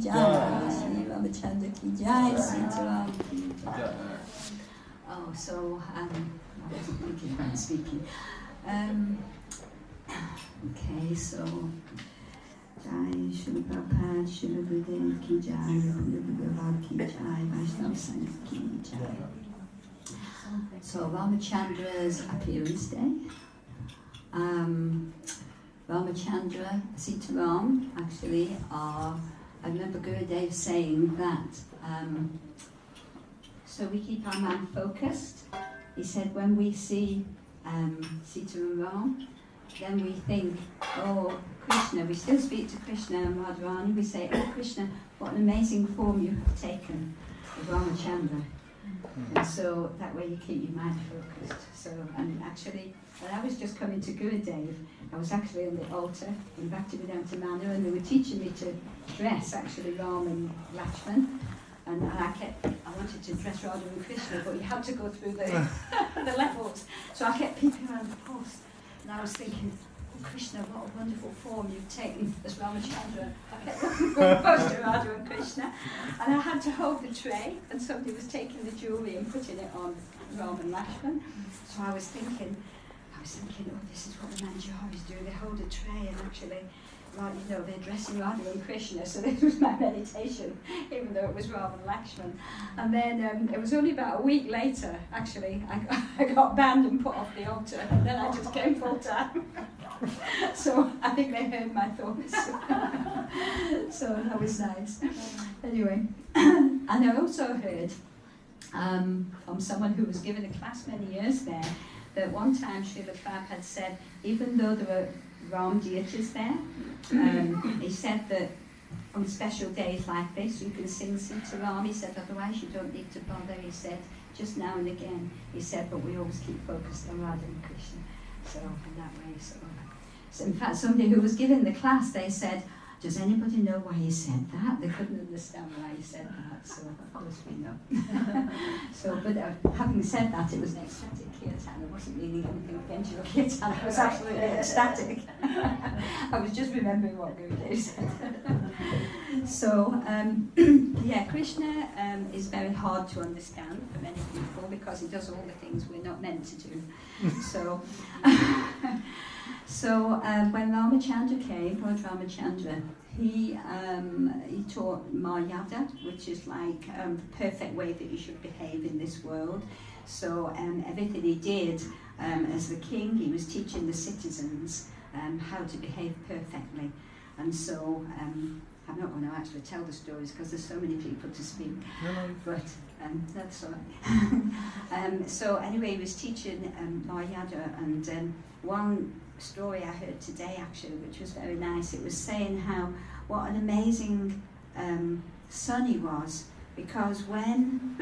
Jai, Shri Ramachandra ki Jai, Sitaram ki Jai. Oh, so I wasn't thinking about speaking. Okay, so Jai, Shri Prabhupada, Shri Gurudev ki Jai, Shri Gurudev ki Jai, Vaishnava Sangh ki Jai. So Ramachandra's appearance day. Ramachandra, Sitaram, actually, I remember Gurudev saying that. So we keep our mind focused. He said when we see Sita and Ram, then we think, oh, Krishna. We still speak to Krishna and Radharani. We say, oh, Krishna, what an amazing form you have taken of Ramachandra. And so that way you keep your mind focused. So, and actually, when I was just coming to Gurudev, I was actually on the altar in Bhaktivedanta Manor, and they were teaching me to dress actually Ram and Lakshman. And I wanted to dress Radha and Krishna, but you had to go through the the levels. So I kept peeping around the post, and I was thinking, oh Krishna, what a wonderful form you've taken as Ramachandra. I kept looking for the post to Radha and Krishna, and I had to hold the tray, and somebody was taking the jewellery and putting it on Ram and Lakshman. So I was thinking, oh, this is what the Manjaris do. They hold a tray, and actually, they're dressing Radha and Krishna, so this was my meditation, even though it was Ram and Lakshman. And then it was only about a week later, actually, I got banned and put off the altar, and then I just came full time. So I think they heard my thoughts. So that was nice. Anyway, and I also heard from someone who was given a class many years there, that one time Srila Prabhupada had said, even though there were Ram deities there, he said that on special days like this you can sing Sita Ram. He said otherwise you don't need to bother. He said just now and again, he said, but we always keep focused on Radha and Krishna. So in that way, so in fact somebody who was giving the class, they said, does anybody know why he said that? They couldn't understand why he said that, so of course we know. So, but having said that, it was an ecstatic kirtan. I wasn't meaning anything against your kirtan. It was absolutely ecstatic. I was just remembering what Gurudev said. So, yeah, Krishna is very hard to understand for many people because he does all the things we're not meant to do. So. So when Ramachandra came, Lord Ramachandra, he taught Maryada, which is like the perfect way that you should behave in this world. So everything he did as the king, he was teaching the citizens how to behave perfectly. And so I'm not going to actually tell the stories because there's so many people to speak, but that's all right. So anyway, he was teaching Maryada, and one story I heard today actually, which was very nice. It was saying how what an amazing son he was, because when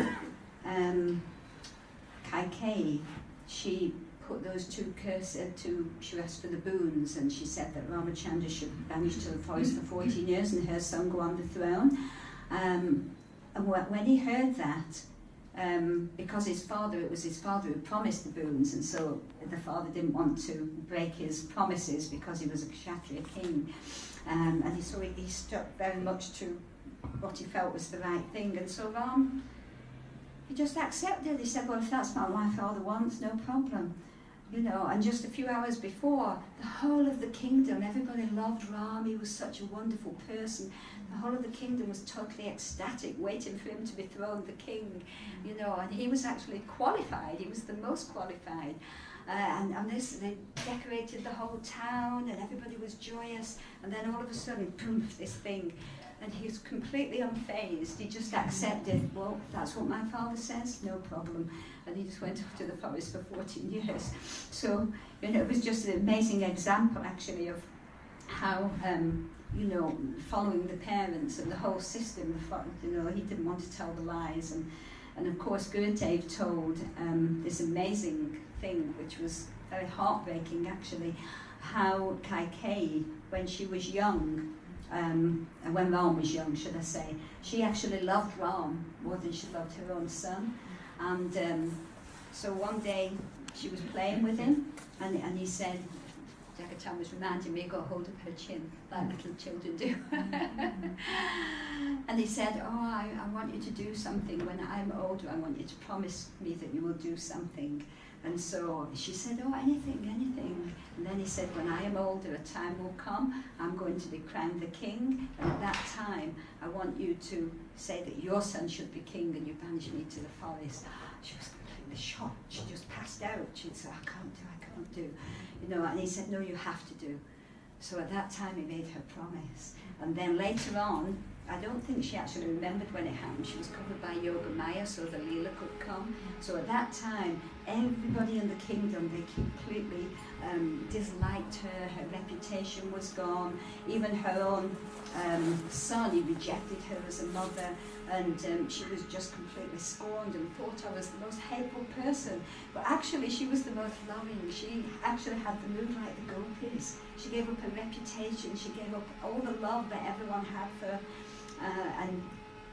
Kaikeyi, she put those two she asked for the boons, and she said that Ramachandra should vanish to the forest for 14 years and her son go on the throne. And when he heard that, because it was his father who promised the boons, and so the father didn't want to break his promises because he was a Kshatriya king, and he stuck very much to what he felt was the right thing, and so Ram, he just accepted. He said, well, if that's what my father wants, no problem. And just a few hours before, the whole of the kingdom, everybody loved Ram. He was such a wonderful person. The whole of the kingdom was totally ecstatic, waiting for him to be throned the king, and he was actually qualified. He was the most qualified. And they decorated the whole town, and everybody was joyous. And then all of a sudden, boom, this thing. And he was completely unfazed. He just accepted, well, that's what my father says, no problem. And he just went off to the forest for 14 years. So, it was just an amazing example, actually, of how, following the parents and the whole system, he didn't want to tell the lies. And of course, Gurudev told this amazing thing, which was very heartbreaking, actually, how Kaikeyi, when she was young, and when Ram was young, should I say, she actually loved Ram more than she loved her own son. And so one day she was playing with him, and he said, Jagatam was reminding me, got hold of her chin, like little children do. And he said, oh, I want you to do something. When I'm older, I want you to promise me that you will do something. And so she said, oh, anything. And then he said, when I am older, a time will come, I'm going to be crowned the king. And at that time, I want you to say that your son should be king and you banish me to the forest. She was completely shocked. She just passed out. She said, I can't do. You know, and he said, no, you have to do. So at that time, he made her promise. And then later on, I don't think she actually remembered when it happened. She was covered by Yogamaya, so the Leela could come. So at that time, everybody in the kingdom, they completely disliked her. Her reputation was gone. Even her own son, he rejected her as a mother. And she was just completely scorned and thought I was the most hateful person. But actually, she was the most loving. She actually had the mood like the gopis. She gave up her reputation. She gave up all the love that everyone had for her.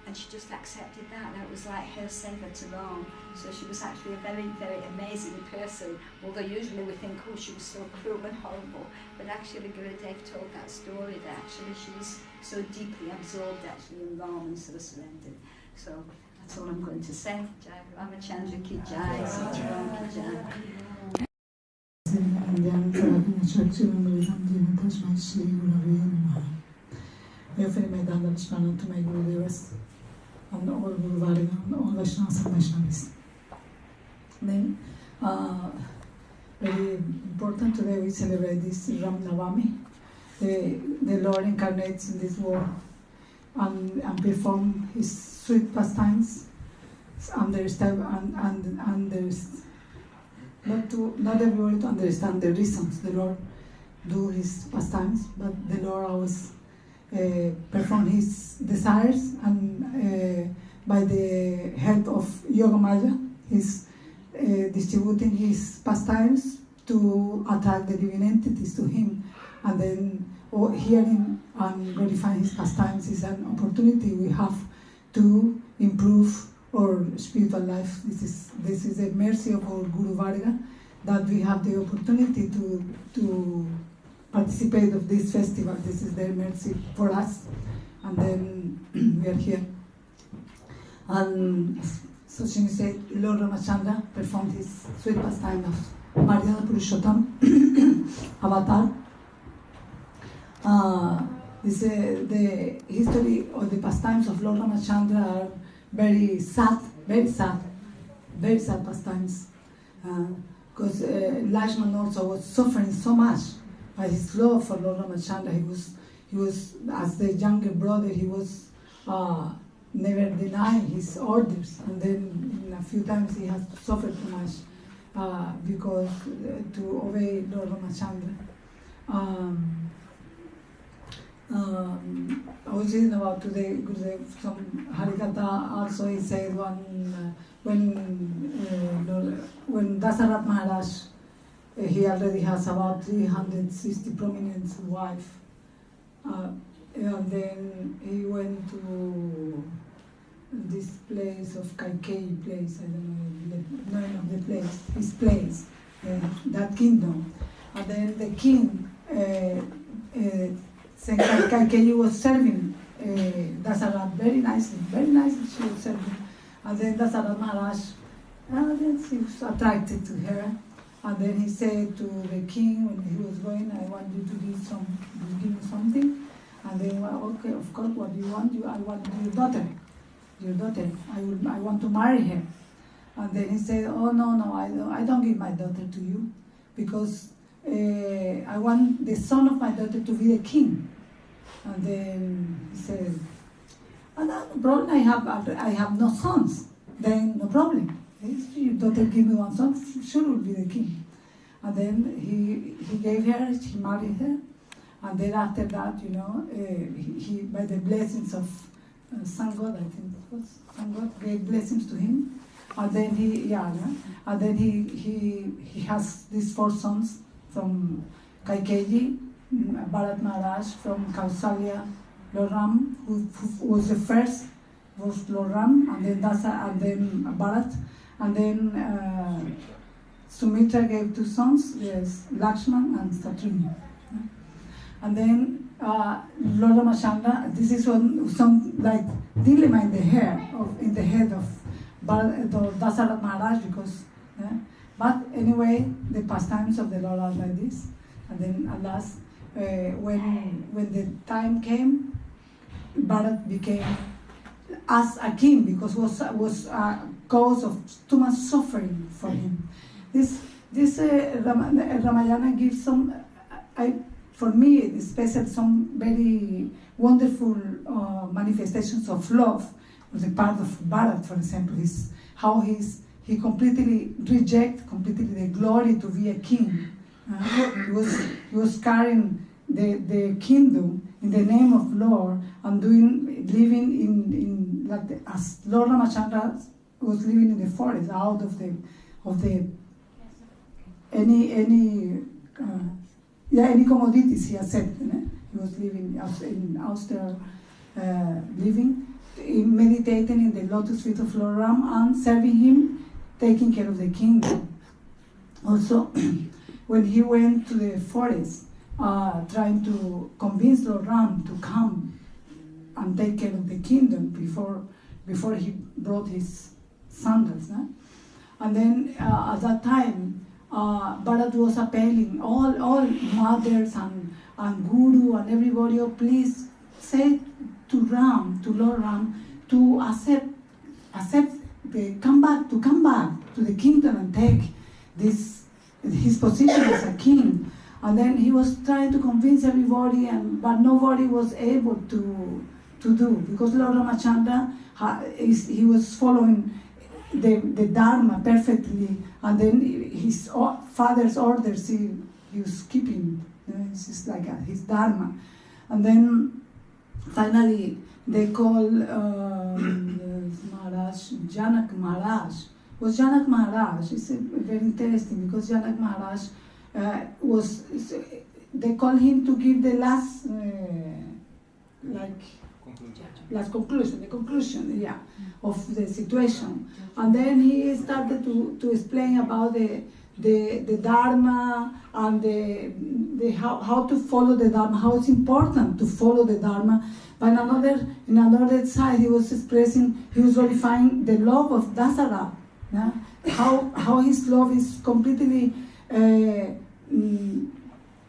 And she just accepted that. That was like her seva to Ram. So she was actually a very, very amazing person. Although usually we think, oh, she was so cruel and horrible. But actually, Gurudev told that story that actually she was so deeply absorbed actually in Ram and so surrendered. So that's all I'm going to say. Jai Ramachandra ki jai, Sitaram ki jai. I offer my Dandarshan to my Gurudevas and all Guru Varga and all Vaishnavas and Vaishnavis. Then, very important today we celebrate this Rama Navami. The Lord incarnates in this world and perform his sweet pastimes. Not everybody to understand the reasons the Lord do his pastimes, but the Lord always perform his desires, and by the help of Yogamaya, he's distributing his pastimes to attract the living entities to him, and then hearing and glorifying his pastimes is an opportunity we have to improve our spiritual life. This is a mercy of our Guru Varga that we have the opportunity to participate of this festival. This is their mercy for us, and then we are here. And so she said, Lord Ramachandra performed his sweet pastime of Maryada Purushottam avatar. The history of the pastimes of Lord Ramachandra are very sad pastimes. Because Lakshman also was suffering so much by his love for Lord Ramachandra. He was as the younger brother, he was never denying his orders, and then in a few times he has suffered too much because to obey Lord Ramachandra. I was reading about today, some Harikatha also he said when Dasarat Maharaj, he already has about 360 prominent wives, and then he went to this place of Kaikeyi place, I don't know the name of the place, his place, that kingdom, and then the king, Kaikeyi was serving Dasarat very nicely she was serving, and then Dasarat Maharaj, then he was attracted to her. And then he said to the king when he was going, I want you to give me something. And then, well, okay, of course, what do you want? I want your daughter. I want to marry her. And then he said, oh, no, I don't give my daughter to you, because I want the son of my daughter to be the king. And then he said, oh, no problem, I have no sons. Then no problem. If your daughter give me one son, sure will be the king. And then he gave her, he married her, and then after that, he by the blessings of Sun God, I think it was, Sun God gave blessings to him, and then he has these 4 sons from Kaikeyi, Bharat Maharaj, from Kausalya, Lord Ram, who was the first, was Lord Ram, and then Dasa, and then Bharat. And then Sumitra gave 2 sons, yes, Lakshman and Satruni. And then Lord Ramachandra, this is some like dilemma in the head of Dasaratha Maharaj, because but anyway, the pastimes of the Lord are like this. And then at last, when the time came, Bharat became as a king, because was a cause of too much suffering for him. This Ramayana gives some, for me, especially some very wonderful manifestations of love on the part of Bharat, for example. He completely rejected the glory to be a king. He was carrying the kingdom in the name of Lord and living in as Lord Ramachandra was living in the forest, out of the any commodities he accepted. He was living in austere living, meditating in the lotus feet of Lord Ram and serving him, taking care of the kingdom. Also, when he went to the forest, trying to convince Lord Ram to come and take care of the kingdom before he brought his sandals. And then at that time, Bharat was appealing, all mothers and guru and everybody, oh, please say to Lord Ram, to accept come back to the kingdom and take his position as a king. And then he was trying to convince everybody, but nobody was able to do, because Lord Ramachandra, he was following the Dharma perfectly, and then his father's orders he was keeping. It's just like his Dharma. And then finally they call Maharaj, Janak Maharaj. Was Janak Maharaj? It's very interesting, because Janak Maharaj they call him to give the last conclusion, of the situation. And then he started to explain about the Dharma and the how to follow the Dharma, how it's important to follow the Dharma. But in another side, he was glorifying the love of Dasaratha. How his love is completely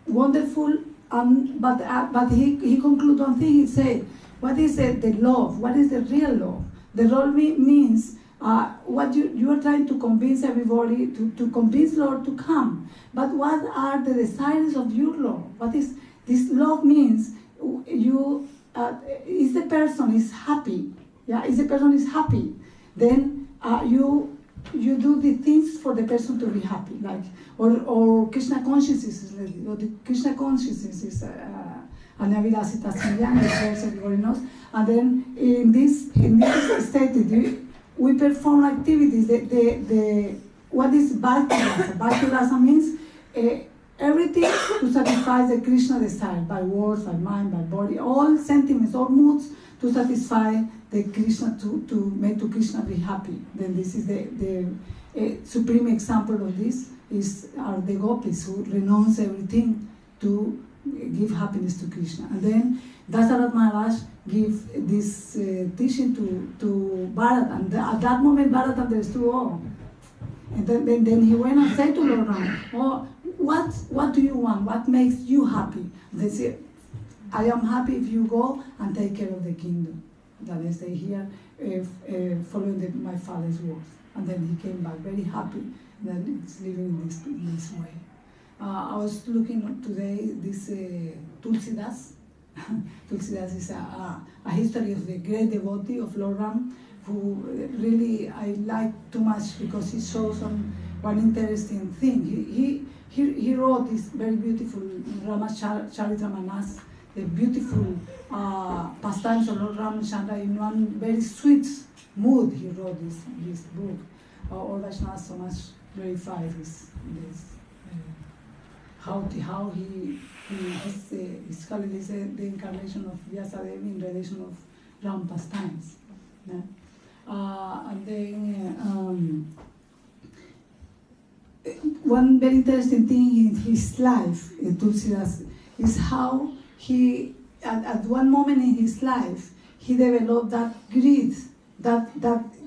wonderful, but he concluded one thing. He said, what is the love? What is the real love? The love means what you are trying to convince everybody, to convince Lord to come. But what are the desires of your love? What is this love means? If the person is happy, if the person is happy, then you do the things for the person to be happy, like or Krishna consciousness Krishna consciousness is Anavilasita Sanyana, everybody knows. And then in this state, we perform activities. What is Bhakti Rasa? Bhakti Rasa means everything to satisfy the Krishna desire, by words, by mind, by body, all sentiments, all moods to satisfy the Krishna, to make to Krishna be happy. Then this is the supreme example of this are the gopis, who renounce everything to give happiness to Krishna. And then Dasaratha Maharaj give this teaching to Bharat, and at that moment Bharat understood all. And then he went and said to Lord Ram, oh, what do you want? What makes you happy? They said, I am happy if you go and take care of the kingdom, that I stay here following my father's words. And then he came back very happy that it's living in this way. I was looking today this Tulsidas. Tulsidas is a history of the great devotee of Lord Ram, who really I like too much, because he shows one interesting thing. He wrote this very beautiful Rama Charitramanas, the beautiful pastimes of Lord Ramachandra, in one very sweet mood. He wrote this book. All Vaishnavas so much glorify this how his calling is the incarnation of Vyasadeva in relation of Ram pastimes. And then one very interesting thing in his life, Tulsidas, is how he, at one moment in his life, he developed that greed, that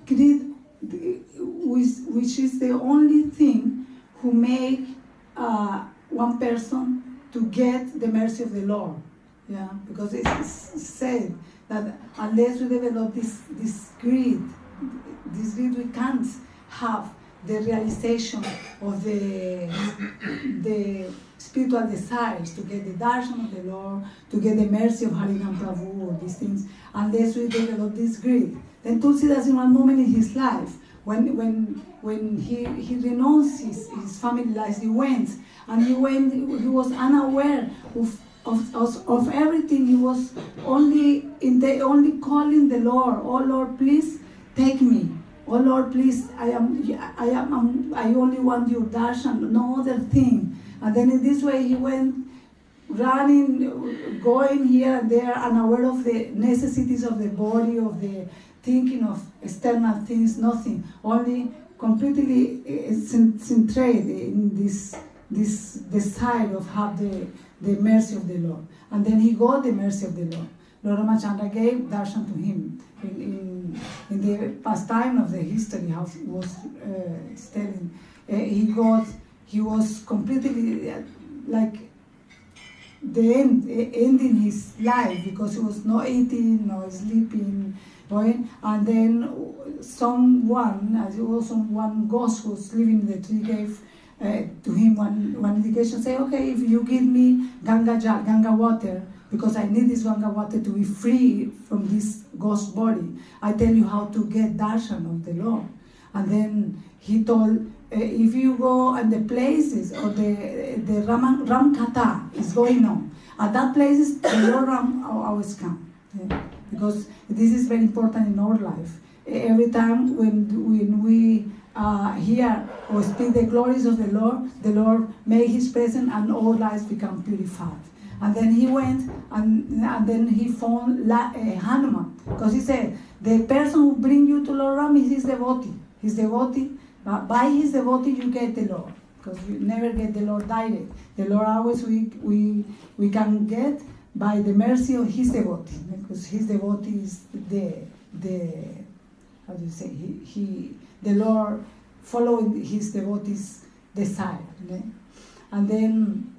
greed, which is the only thing who make one person to get the mercy of the Lord. Yeah, because it's said that unless we develop this greed, we can't have the realization of the spiritual desires to get the darshan of the Lord, to get the mercy of Harinam Prabhu, or these things, unless we develop this greed. Then Tulsidas, in one moment in his life, when he renounced his family life, he was unaware of everything. He was only calling the Lord. Oh Lord, please take me. Oh Lord, please, I only want your darshan, no other thing. And then in this way he went running, going here and there, unaware of the necessities of the body, of the thinking of external things, nothing. Only completely centered in this desire of have the mercy of the Lord. And then he got the mercy of the Lord. Lord Ramachandra gave darshan to him. In the past time of the history, how it was telling, he was completely like the ending his life, because he was not eating, no sleeping, right? And then one ghost was living in the tree gave to him one indication, say, okay, if you give me Ganga water, because I need this Ganga water to be free from this ghost body, I tell you how to get darshan of the Lord. And then he told, if you go and the places or the Ram Katha is going on, at that places the Lord Ram always come. Yeah? Because this is very important in our life. Every time when we hear or speak the glories of the Lord make his presence and our lives become purified. And then he went and then he found Hanuman, because he said, the person who bring you to Lord Ram is his devotee. His devotee, by his devotee you get the Lord, because you never get the Lord direct. The Lord always we can get by the mercy of his devotee, because his devotee is the how do you say, the Lord following his devotee's desire. Okay? And then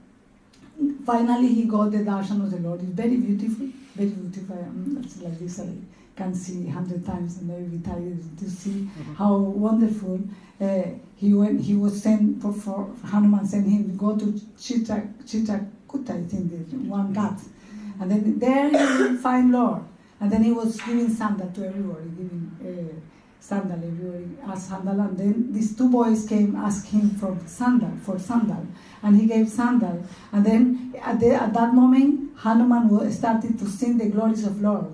finally he got the darshan of the Lord. It's very beautiful, very beautiful. It's like this, I can see 100 times and maybe tired to see how wonderful. He was sent for Hanuman sent him to go to Chitrakuta, I think, the one god. And then there he will find Lord. And then he was giving sandal to everybody, giving sandal, everybody asked sandal. And then these two boys came, asked him for sandal. And he gave sandal. And then at that moment, Hanuman started to sing the glories of Lord.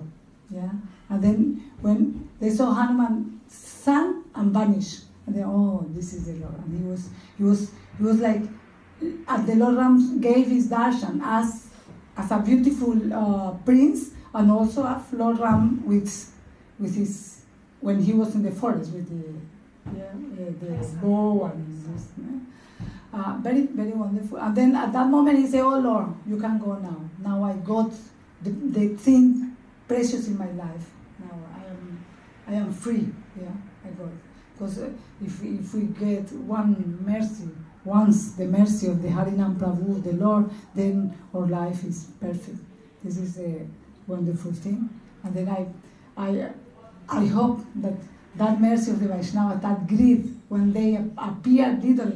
Yeah. And then when they saw Hanuman sang and vanished, and then, oh, this is the Lord. And he was like, the Lord Ram gave his darshan as a beautiful prince, and also as Lord Ram with his, when he was in the forest with the bow and this. Very, very wonderful. And then at that moment he said, oh Lord, you can go now. Now I got the thing precious in my life. Now I am free. Yeah, I got it. Because if we get once the mercy of the Harinam Prabhu, the Lord, then our life is perfect. This is a wonderful thing. And then I hope that mercy of the Vaishnava, that greed, when they appear little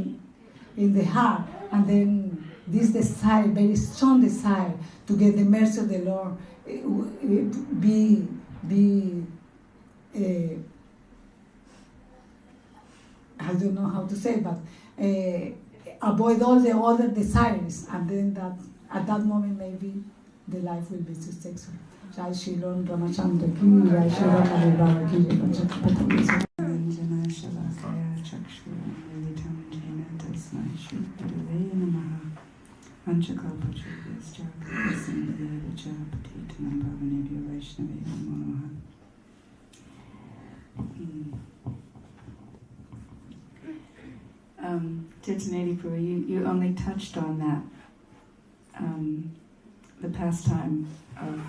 in the heart, and then this desire, very strong desire to get the mercy of the Lord, be I don't know how to say, but avoid all the other desires, and then at that moment maybe the life will be successful. Jai Shri Lord Ramachandra ki, Jai Shri Rama Navami ki. Chaitanya Prabhu, you only touched on that, the pastime of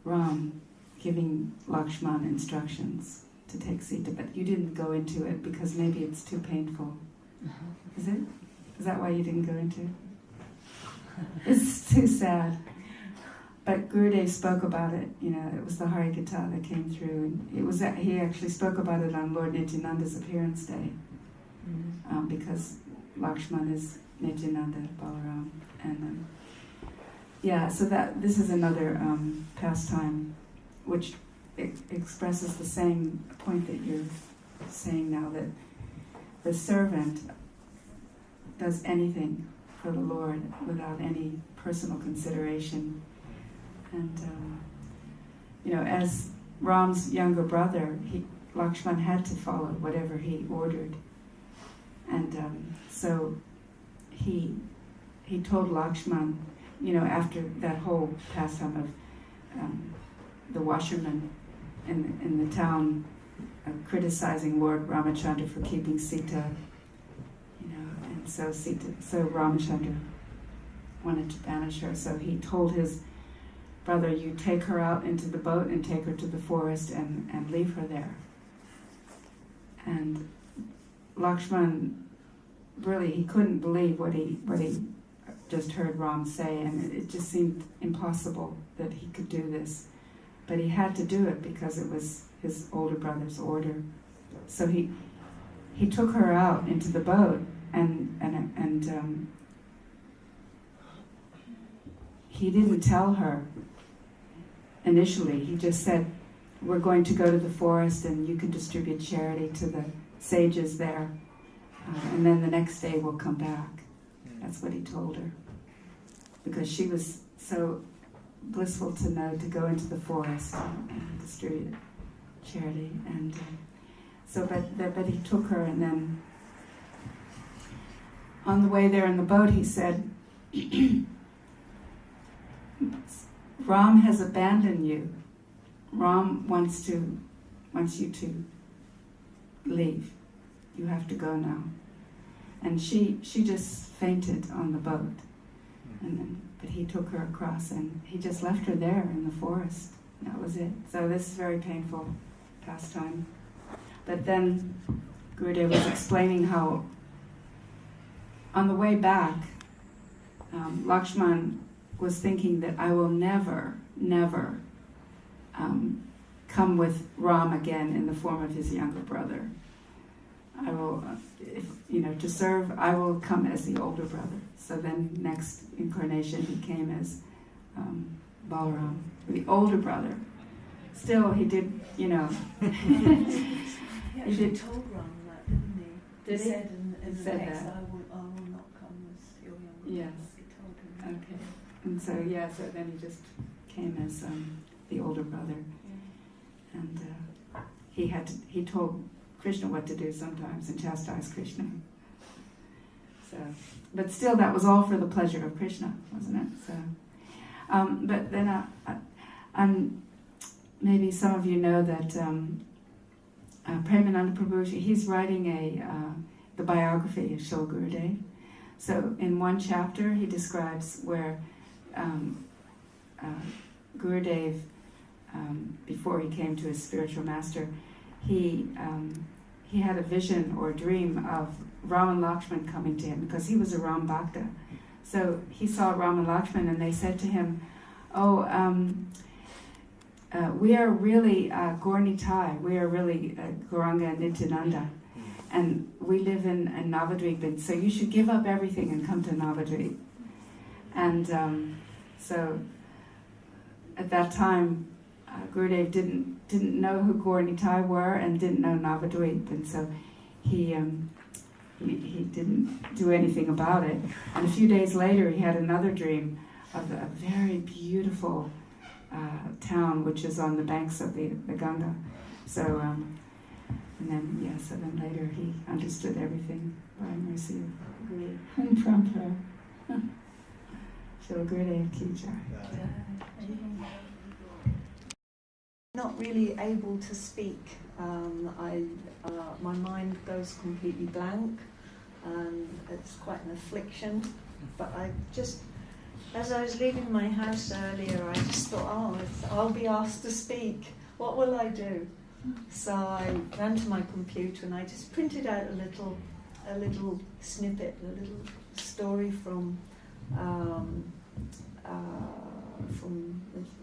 Ram giving Lakshman instructions to take Sita, but you didn't go into it because maybe it's too painful. Is it? Is that why you didn't go into it? It's too sad. But Gurudev spoke about it, it was the Harikatha that came through, and he actually spoke about it on Lord Nityananda's appearance day, because Lakshman is Nityananda, Balaram, and so that this is another pastime which expresses the same point that you're saying now, that the servant does anything for the Lord without any personal consideration. And, as Ram's younger brother, Lakshman had to follow whatever he ordered. And so he told Lakshman, after that whole pastime of the washerman in the town criticizing Lord Ramachandra for keeping Sita, and so Ramachandra wanted to banish her. So he told his brother, you take her out into the boat and take her to the forest and leave her there. And Lakshman, really, he couldn't believe what he just heard Ram say, and it just seemed impossible that he could do this. But he had to do it because it was his older brother's order. So he took her out into the boat and he didn't tell her initially. He just said, we're going to go to the forest and you can distribute charity to the sages there, and then the next day we'll come back. That's what he told her, because she was so blissful to know to go into the forest and distribute charity. And but he took her, and then on the way there in the boat he said, Ram has abandoned you. Ram wants you to leave. You have to go now. And she just fainted on the boat. But he took her across, and he just left her there in the forest. That was it. So this is very painful pastime. But then Gurudev was explaining how on the way back, Lakshman was thinking that I will never come with Ram again in the form of his younger brother. I will, to serve, I will come as the older brother. So then next incarnation he came as Balaram, the older brother. Still he did, He actually told Ram that, didn't he? Did he? Said in the Said text, that. I will not come as your younger brother. Yes. He told him. Okay. And so so then he just came as the older brother. Yeah. And he told Krishna what to do sometimes and chastised Krishna. So, but still, that was all for the pleasure of Krishna, wasn't it? So, but then, maybe some of you know that Premananda Prabhu, he's writing the biography of Srila Gurudev. So, in one chapter, he describes where Gurudev, before he came to his spiritual master, he had a vision or dream of Ram and Lakshman coming to him, because he was a Ram Bhakta. So he saw Ram and Lakshman, and they said to him, we are really Gaurnitai, we are really Gauranga and Nityananda, and we live in Navadvip, and so you should give up everything and come to Navadvip. And so at that time, Gurudev didn't know who Gaurnitai were and didn't know Navadvip, and so he didn't do anything about it. And a few days later, he had another dream of a very beautiful town which is on the banks of the Ganga. So, and then so then later he understood everything by mercy of Gurudev and Prabhupada. So Gurudev ki jai. Not really able to speak My mind goes completely blank, and it's quite an affliction. But as I was leaving my house earlier, I just thought, I'll be asked to speak. What will I do? So I ran to my computer and I just printed out a little snippet, a little story from the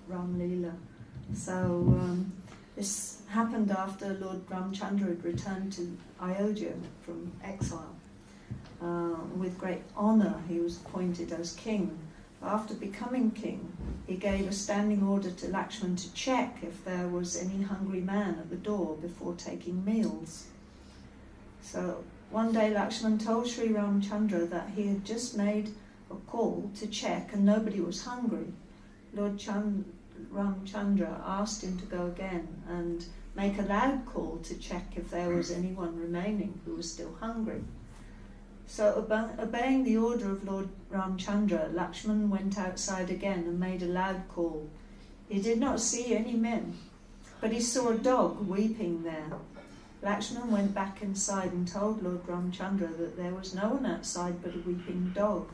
Ram Leela. So this happened after Lord Ramchandra had returned to Ayodhya from exile. With great honour, he was appointed as king. After becoming king, he gave a standing order to Lakshman to check if there was any hungry man at the door before taking meals. So one day Lakshman told Sri Ramchandra that he had just made a call to check and nobody was hungry. Lord Ramchandra asked him to go again and make a loud call to check if there was anyone remaining who was still hungry. So obeying the order of Lord Ramchandra, Lakshman went outside again and made a loud call. He did not see any men, but he saw a dog weeping there. Lakshman went back inside and told Lord Ramchandra that there was no one outside but a weeping dog.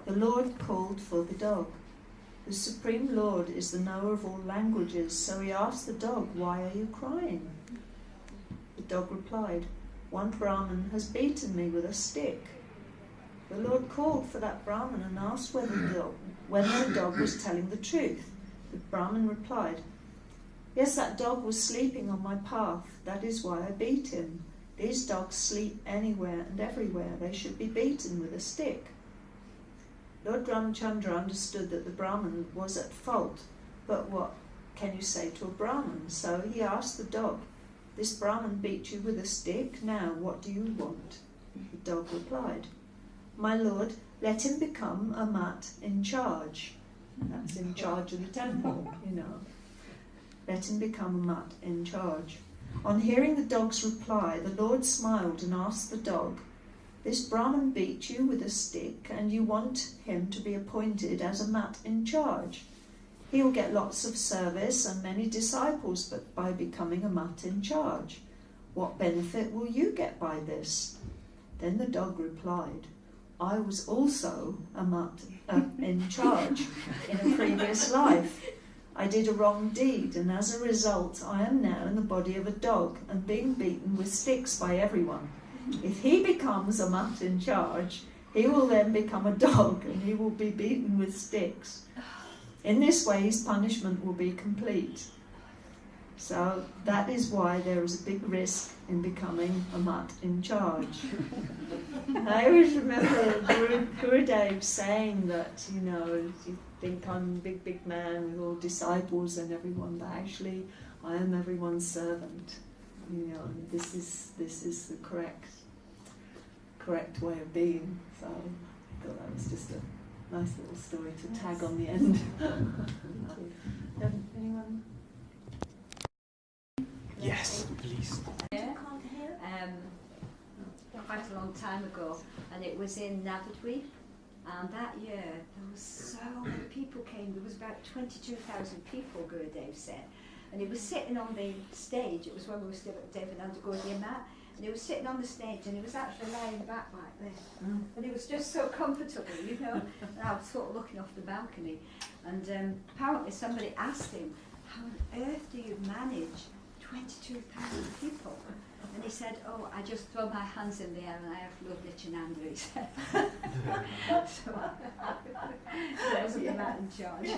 The Lord called for the dog. The Supreme Lord is the knower of all languages, so he asked the dog, "Why are you crying?" The dog replied, "One Brahmin has beaten me with a stick." The Lord called for that Brahmin and asked whether the dog was telling the truth. The Brahmin replied, "Yes, that dog was sleeping on my path. That is why I beat him. These dogs sleep anywhere and everywhere. They should be beaten with a stick." Lord Ramchandra understood that the Brahmin was at fault, but what can you say to a Brahmin? So he asked the dog, "This Brahmin beat you with a stick. Now, what do you want?" The dog replied, "My lord, let him become a mat in charge." That's in charge of the temple, you know. Let him become a mat in charge. On hearing the dog's reply, the Lord smiled and asked the dog, "This Brahmin beat you with a stick and you want him to be appointed as a mat in charge. He will get lots of service and many disciples but by becoming a mat in charge. What benefit will you get by this?" Then the dog replied, "I was also a mat in charge in a previous life. I did a wrong deed and as a result I am now in the body of a dog and being beaten with sticks by everyone. If he becomes a mat in charge, he will then become a dog and he will be beaten with sticks. In this way his punishment will be complete. So that is why there is a big risk in becoming a mat in charge." I always remember Gurudev saying that, you know, you think I'm a big man with all disciples and everyone, but actually I am everyone's servant. You know, this is the correct way of being. So I thought that was just a nice little story to tag on the end. Anyone? Yes, please. Quite a long time ago, and it was in Navadvip, and that year there was so many people came. There was about 22,000 people, Gurudev said, and he was sitting on the stage. It was when we were still at Devananda Gaudiya mat, and he was sitting on the stage, and he was actually lying back like this, and it was just so comfortable, you know. And I was sort of looking off the balcony, and apparently somebody asked him, "How on earth do you manage 22,000 people?" And he said, "Oh, I just throw my hands in the air and I have Lord Nityananda," he said. So I wasn't the man in charge.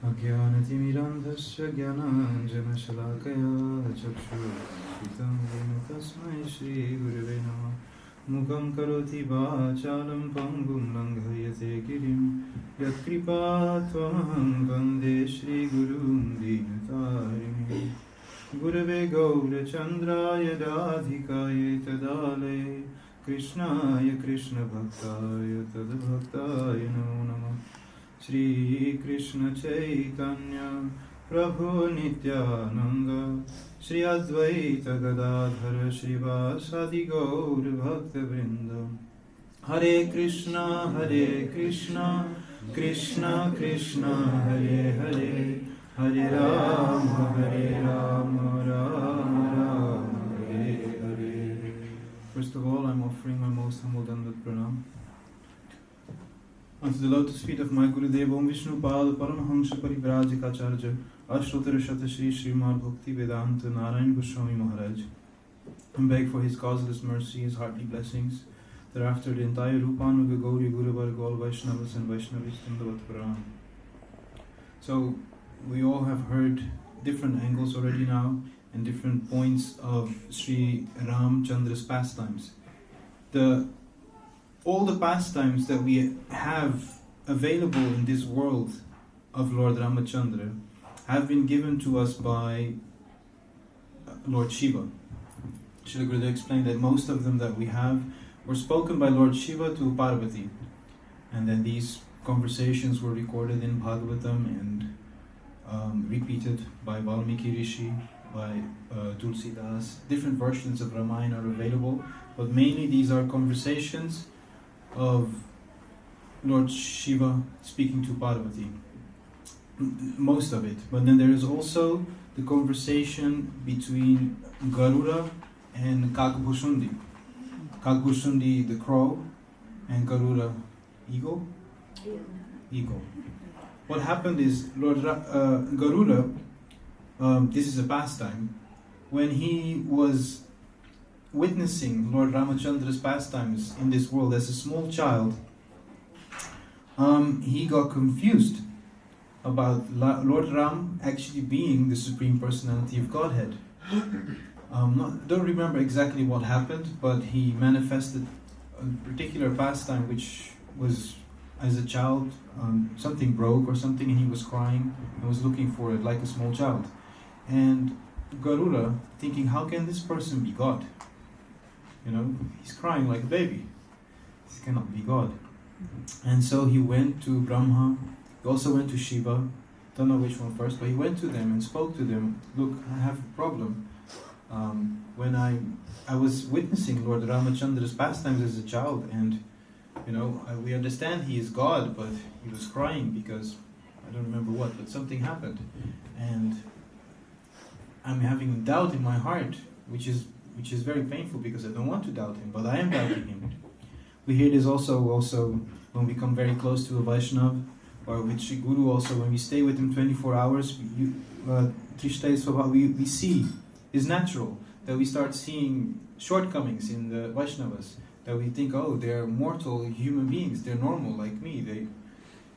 Ajnanatimirandhasya jnananjanashalakaya chakshurshritam yena tasmai Shri Gurave Namah. Mukam karoti vācālam pangum langhayate girim yatkripatvamaham vande Shri Gurum Dinatarini. Gurave Gaura Chandraya Radhikaya Tadale Krishnaya Krishna Bhaktaya Tadbhaktaya Namo Namah. Shri Krishna Chaitanya Prabhu Nityananda Shri Advaita Gadadhara Srivasadi Gaur Bhakta Vrinda. Hare Krishna Krishna Krishna Hare Hare, Hare Rama Rama Rama Hare Hare. First of all, I'm offering my most humble Dandavat Pranam unto the lotus feet of my Guru Deva Om Vishnu Pada Paramahamsa Parivrajikacharya Ashtotara Shata Shri Srimad Bhakti Vedanta Narayan Goswami Maharaj, and beg for his causeless mercy, his heartly blessings. Thereafter, the entire Rupanuga Gauri Guru Varga, all Vaishnavas and Vaishnavis Dandavat Pranam. So, we all have heard different angles already now and different points of Sri Ramchandra's pastimes. All the pastimes that we have available in this world of Lord Ramachandra have been given to us by Lord Shiva. Srila Gurudev explained that most of them that we have were spoken by Lord Shiva to Parvati, and then these conversations were recorded in Bhagavatam and repeated by Valmiki Rishi, by Tulsidas. Different versions of Ramayana are available, but mainly these are conversations of Lord Shiva speaking to Parvati, most of it. But then there is also the conversation between Garuda and Kakabhusundi. Kakabhusundi the crow and Garuda eagle. Eagle. What happened is Garuda, this is a pastime, when he was witnessing Lord Ramachandra's pastimes in this world as a small child, he got confused about Lord Ram actually being the Supreme Personality of Godhead. Don't remember exactly what happened, but he manifested a particular pastime which was, as a child, something broke or something, and he was crying and was looking for it like a small child. And Garuda, thinking, how can this person be God? You know, he's crying like a baby. This cannot be God. And so he went to Brahma. He also went to Shiva. Don't know which one first, but he went to them and spoke to them. Look, I have a problem. When I was witnessing Lord Ramachandra's pastimes as a child, and you know, we understand he is God, but he was crying because I don't remember what, but something happened, and I'm having doubt in my heart, which is very painful because I don't want to doubt him, but I am doubting him. We hear this also when we come very close to a Vaishnav, or with Sri Guru also, when we stay with him 24 hours, we see, is natural, that we start seeing shortcomings in the Vaishnavas, that we think, oh, they're mortal human beings, they're normal like me,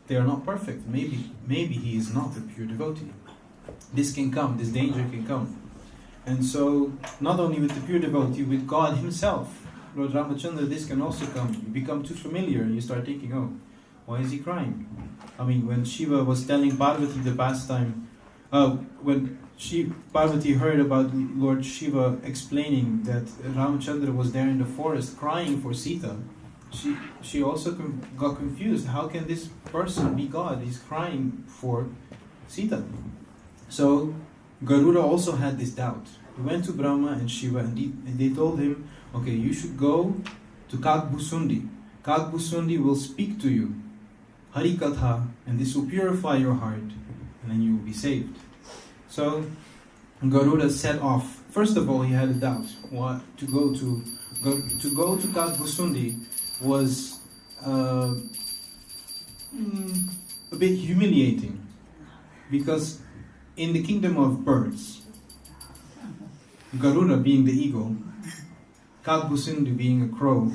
they are not perfect, maybe he is not a pure devotee. This can come, this danger can come. And so, not only with the pure devotee, with God himself, Lord Ramachandra, this can also come. You become too familiar and you start thinking, oh, why is he crying? I mean, when Shiva was telling Parvati the pastime, when Parvati heard about Lord Shiva explaining that Ramachandra was there in the forest crying for Sita, she also got confused. How can this person be God? He's crying for Sita. So Garuda also had this doubt. He went to Brahma and Shiva, and they told him, okay, you should go to Kakabhusundi. Kakabhusundi will speak to you, Harikatha, and this will purify your heart, and then you will be saved. So Garuda set off. First of all, he had a doubt. To go to Kakabhusundi was a bit humiliating, because in the kingdom of birds, Garuda being the eagle, Kakabhusundi being a crow,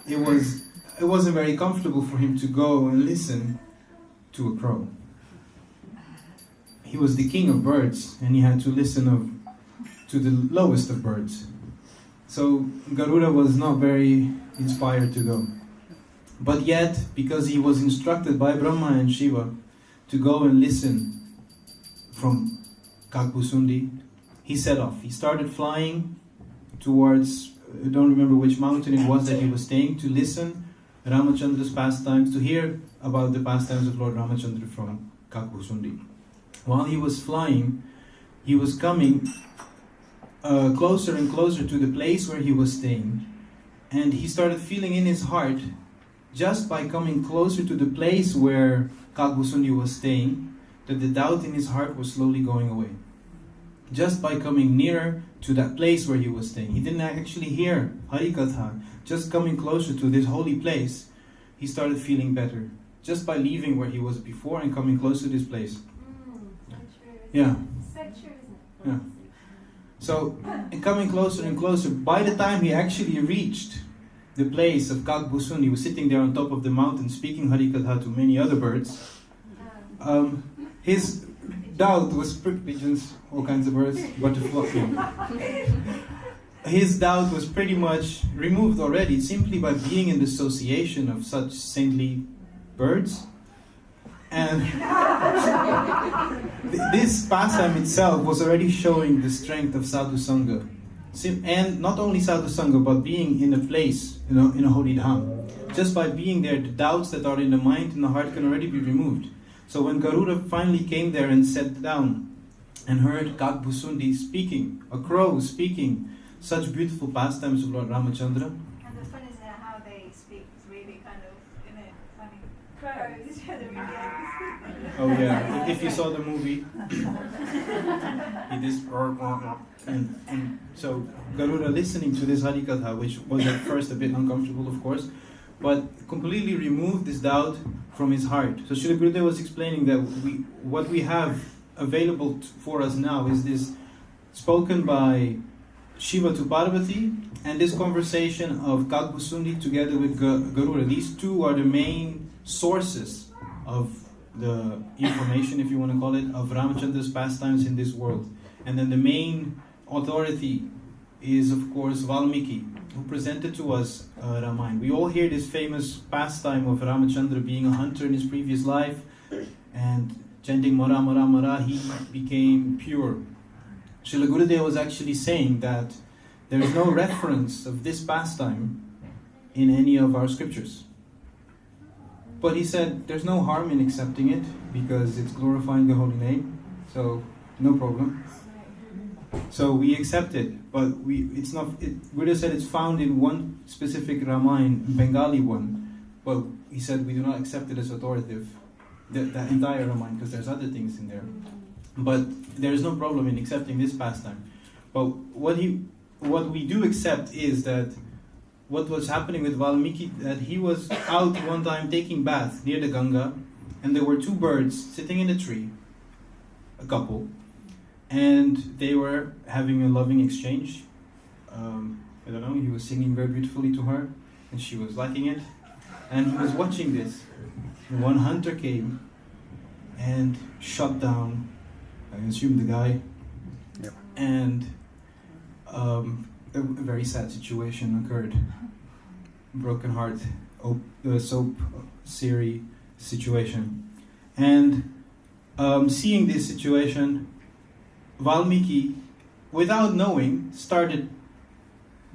it wasn't very comfortable for him to go and listen to a crow. He was the king of birds, and he had to listen to the lowest of birds. So Garuda was not very inspired to go. But yet, because he was instructed by Brahma and Shiva to go and listen from Kakabhusundi, he set off. He started flying towards, I don't remember which mountain it was that he was staying, to listen Ramachandra's pastimes, to hear about the pastimes of Lord Ramachandra from Kakabhusundi. While he was flying, he was coming closer and closer to the place where he was staying, and he started feeling in his heart just by coming closer to the place where Kakbusundi was staying, that the doubt in his heart was slowly going away. Just by coming nearer to that place where he was staying. He didn't actually hear Harikatha. Just coming closer to this holy place, he started feeling better. Just by leaving where he was before and coming close to this place. So true. Yeah. So true, isn't it? Yeah. So, and coming closer and closer, by the time he actually reached the place of Kakbusun, he was sitting there on top of the mountain speaking Harikatha to many other birds. His doubt was pigeons, all kinds of birds, butterflies. His doubt was pretty much removed already simply by being in the association of such saintly birds. And this pastime itself was already showing the strength of Sadhu Sangha. And not only Sadhu Sangha, but being in a place, in a holy dham. Just by being there, the doubts that are in the mind and the heart can already be removed. So when Garuda finally came there and sat down and heard Kakbusundi speaking, a crow speaking, such beautiful pastimes of Lord Ramachandra. And the fun is how they speak is really kind of, in a funny crows. Oh yeah, if you saw the movie, it is and so Garuda listening to this Harikatha, which was at first a bit uncomfortable, of course, but completely removed this doubt from his heart. So Srila Gurudev was explaining that what we have available for us now is this spoken by Shiva to Parvati and this conversation of Kakbusundi together with Garuda. These two are the main sources of the information, if you want to call it, of Ramachandra's pastimes in this world. And then the main authority is, of course, Valmiki, who presented to us Ramayana. We all hear this famous pastime of Ramachandra being a hunter in his previous life and chanting Mara Mara Mara, he became pure. Srila Gurudev was actually saying that there is no reference of this pastime in any of our scriptures. But he said there's no harm in accepting it because it's glorifying the holy name, so no problem. So we accept it, but it's not. Gurudev said it's found in one specific Ramayana, Bengali one, but he said we do not accept it as authoritative, the entire Ramayana, because there's other things in there. But there is no problem in accepting this pastime. But what we do accept is that what was happening with Valmiki, that he was out one time taking bath near the Ganga, and there were two birds sitting in a tree, a couple, and they were having a loving exchange. I don't know, he was singing very beautifully to her, and she was liking it, and he was watching this. And one hunter came and shot down, I assume, the guy. Yep. And a very sad situation occurred. Broken heart, soap series situation. And seeing this situation, Valmiki, without knowing, started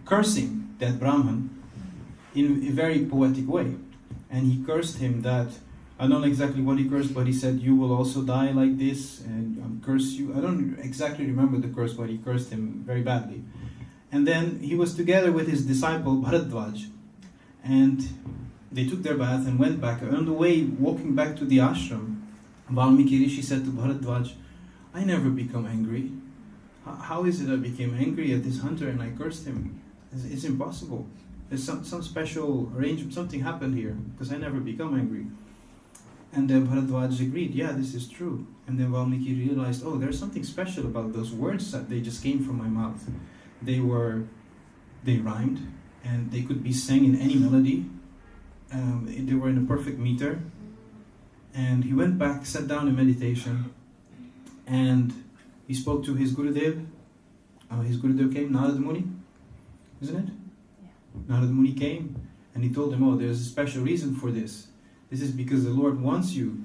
cursing that Brahman in a very poetic way. And he cursed him that, I don't know exactly what he cursed, but he said, you will also die like this, and curse you. I don't exactly remember the curse, but he cursed him very badly. And then he was together with his disciple Bharadwaj, and they took their bath and went back. On the way, walking back to the ashram, Valmiki Rishi said to Bharadwaj, I never become angry. How is it I became angry at this hunter and I cursed him? It's impossible. There's some special arrangement, something happened here, because I never become angry. And then Bharadwaj agreed, yeah, this is true. And then Valmiki realized, oh, there's something special about those words that they just came from my mouth. They rhymed, and they could be sang in any melody. They were in a perfect meter. And he went back, sat down in meditation, and he spoke to his Gurudev. His Gurudev came, Narad Muni, isn't it? Yeah. Narad Muni came, and he told him, oh, there's a special reason for this. This is because the Lord wants you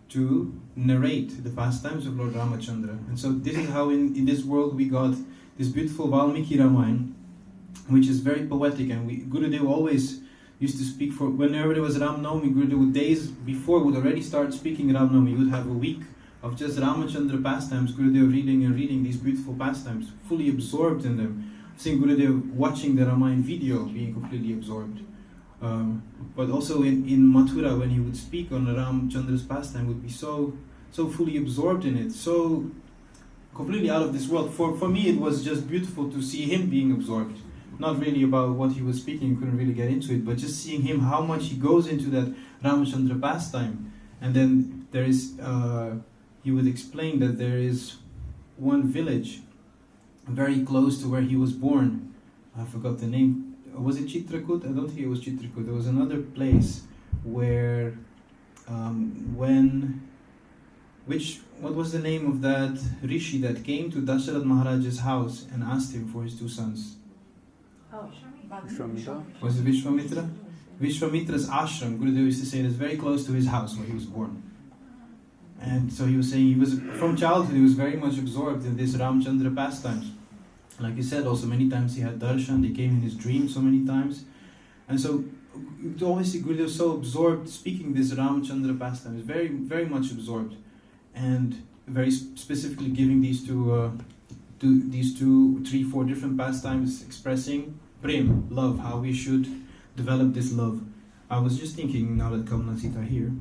to narrate the pastimes of Lord Ramachandra. And so this is how in this world we got this beautiful Valmiki Ramayana, which is very poetic. And Gurudev always used to speak for, whenever there was Ram Navami, Gurudev would days before would already start speaking Ram Navami. He would have a week of just Ramachandra pastimes, Gurudev reading and reading these beautiful pastimes, fully absorbed in them. I've seen Gurudev watching the Ramayana video, being completely absorbed. But also in Mathura, when he would speak on Ram Chandra's pastime, would be so fully absorbed in it, so completely out of this world. For me, it was just beautiful to see him being absorbed. Not really about what he was speaking, couldn't really get into it, but just seeing him, how much he goes into that Ramachandra pastime. And then there is, he would explain that there is one village very close to where he was born. I forgot the name. Was it Chitrakoot? I don't think it was Chitrakoot. There was another place where, what was the name of that rishi that came to Dasharath Maharaj's house and asked him for his 2 sons? Oh, Vishwamitra? Was it Vishwamitra? Vishwamitra's ashram, Gurudev used to say, is very close to his house where he was born. And so he was saying, he was from childhood, he was very much absorbed in this Ramchandra pastimes. Like you said, also many times he had darshan, they came in his dreams so many times. And so you always see Gurudev so absorbed speaking this Ramchandra pastimes, very, very much absorbed. And very specifically giving these two, 3, 4 different pastimes, expressing prem, love, how we should develop this love. I was just thinking, now that Kamala and Sita are here,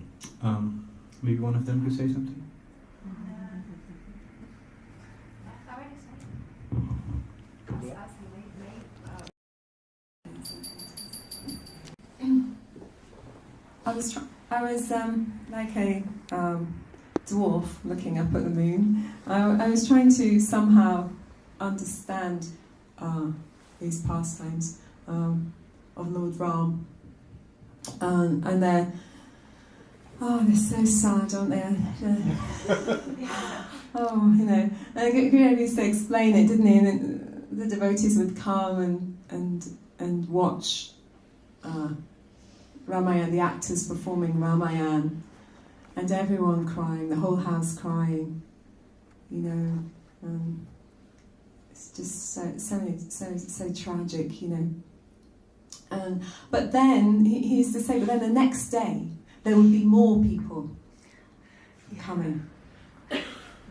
maybe one of them could say something. I was like a dwarf looking up at the moon. I was trying to somehow understand these pastimes of Lord Ram, and they're so sad, aren't they? Gurudev used to explain it, didn't he? And the devotees would come and watch Ramayana, the actors performing Ramayana, and everyone crying, the whole house crying, it's just so tragic, but then he used to say, but then the next day there would be more people coming,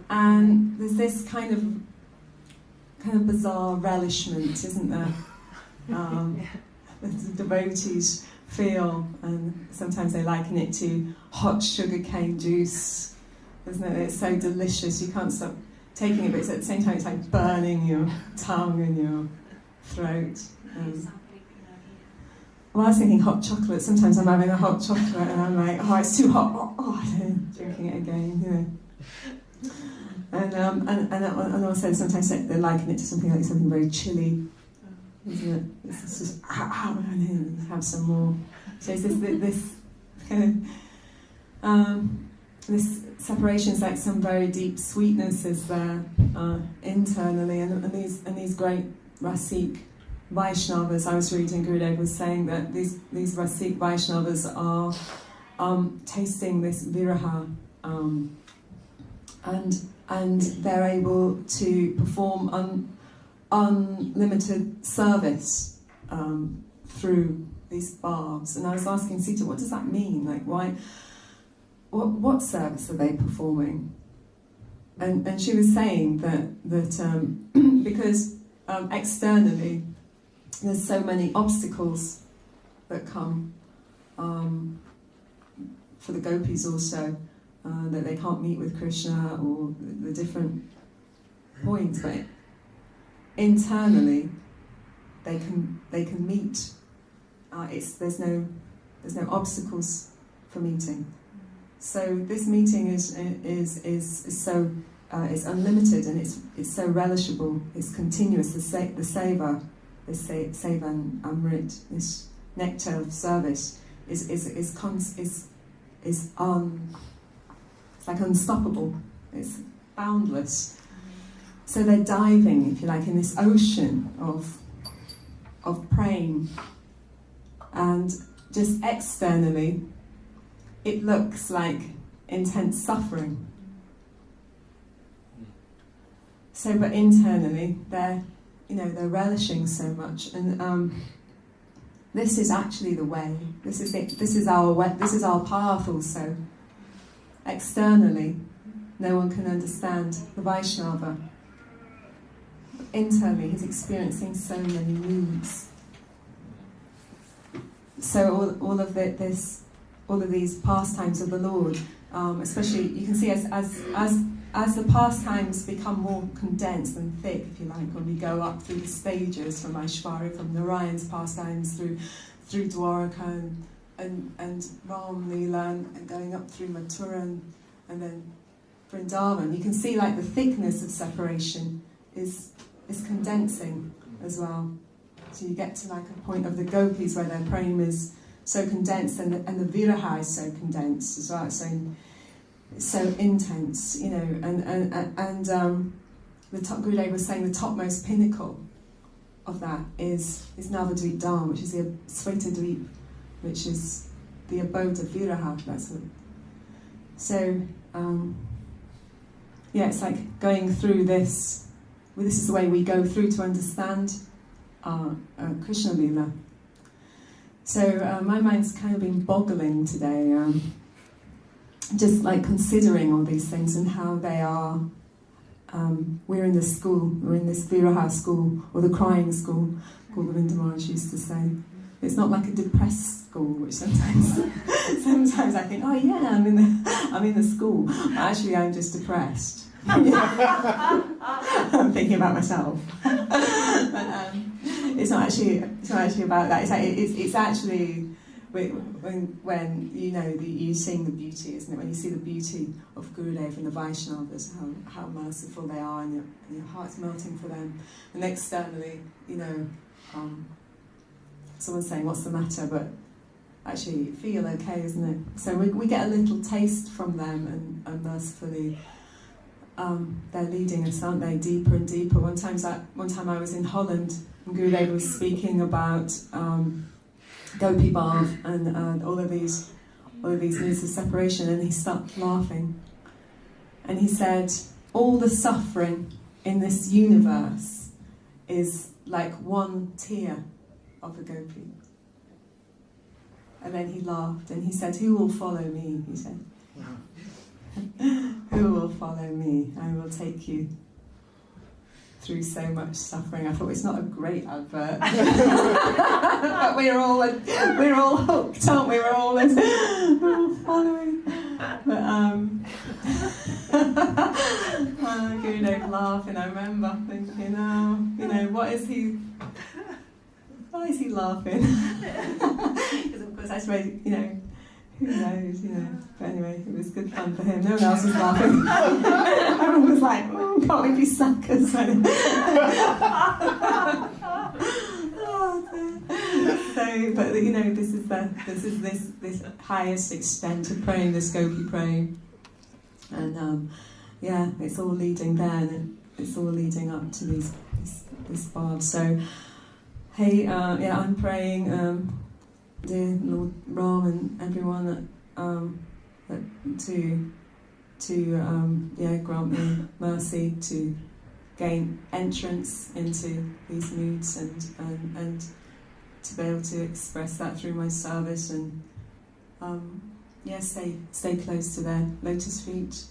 and there's this kind of bizarre relishment, isn't there? The devotees feel, and sometimes they liken it to hot sugarcane juice, isn't it? It's so delicious, you can't stop taking it, but it's at the same time it's like burning your tongue and your throat. Well, I was thinking hot chocolate. Sometimes I'm having a hot chocolate and I'm like, oh, it's too hot. I'm drinking it again, And also sometimes they liken it to something very chilly, isn't it? It's just and then have some more. So it's this kind of this separation is like some very deep sweetness is there internally, and these great Rasik Vaishnavas. I was reading, Gurudev was saying that these Rasik Vaishnavas are tasting this viraha, and they're able to perform unlimited service through these barbs. And I was asking Sita, what does that mean? Like, why? What service are they performing? And she was saying that because externally there's so many obstacles that come for the gopis also, that they can't meet with Krishna or the different points, but internally they can meet. There's no obstacles for meeting. So this meeting is so it's unlimited, and it's so relishable. It's continuous. The seva, this seva and amrit, this nectar of service is like unstoppable. It's boundless. So they're diving, if you like, in this ocean of praying, and just externally it looks like intense suffering. So, but internally they're relishing so much, and this is actually the way. This is it. This is our way. This is our path. Also, externally, no one can understand the Vaishnava. Internally, he's experiencing so many moods. so all of these pastimes of the Lord, especially you can see as the pastimes become more condensed and thick, if you like, when we go up through the stages from Aishwarya, from Narayan's pastimes through Dwaraka and Ram Leela and going up through Mathura and then Vrindavan, you can see like the thickness of separation is condensing as well. So you get to like a point of the gopis where their prema is so condensed and the viraha is so condensed as well. It's so intense, you know. And the top Gurudev was saying the topmost pinnacle of that is Navadvip Dham, which is the Svetadvip, which is the abode of viraha. That's what. So yeah, it's like going through this. Well, this is the way we go through to understand Krishna Lila. So my mind's kind of been boggling today, just like considering all these things and how they are. We're in this school, we're in this Viraha school, or the crying school, Govinda Maharaj used to say. It's not like a depressed school, which sometimes I think, oh yeah, I'm in the school. Actually, I'm just depressed. I'm thinking about myself. But it's not actually about that. It's actually when you know you seeing the beauty, isn't it? When you see the beauty of Gurudev and the Vaishnavas, how merciful they are, and your heart's melting for them. And externally, you know, someone's saying, "What's the matter?" But actually, you feel okay, isn't it? So we get a little taste from them, and mercifully. They're leading us, aren't they, deeper and deeper. One time I was in Holland and Gurudev was speaking about Gopi Bhav and all of these moods of separation, and he stopped laughing. And he said, all the suffering in this universe is like one tear of a gopi. And then he laughed and he said, who will follow me? He said. Who will follow me? I will take you through so much suffering. I thought it's not a great advert, but we're all hooked, aren't we? We're all following. But Gurudev laughing. I remember thinking, why is he laughing? Because of course I suppose who knows, But anyway, it was good fun for him. No one else was laughing. Everyone was like, oh, can't we be suckers? So, but this is highest extent of praying, this gopi praying. And it's all leading there, and it's all leading up to this bard. So, hey, I'm praying, dear Lord Ram and everyone to grant me mercy to gain entrance into these moods and to be able to express that through my service and stay close to their lotus feet.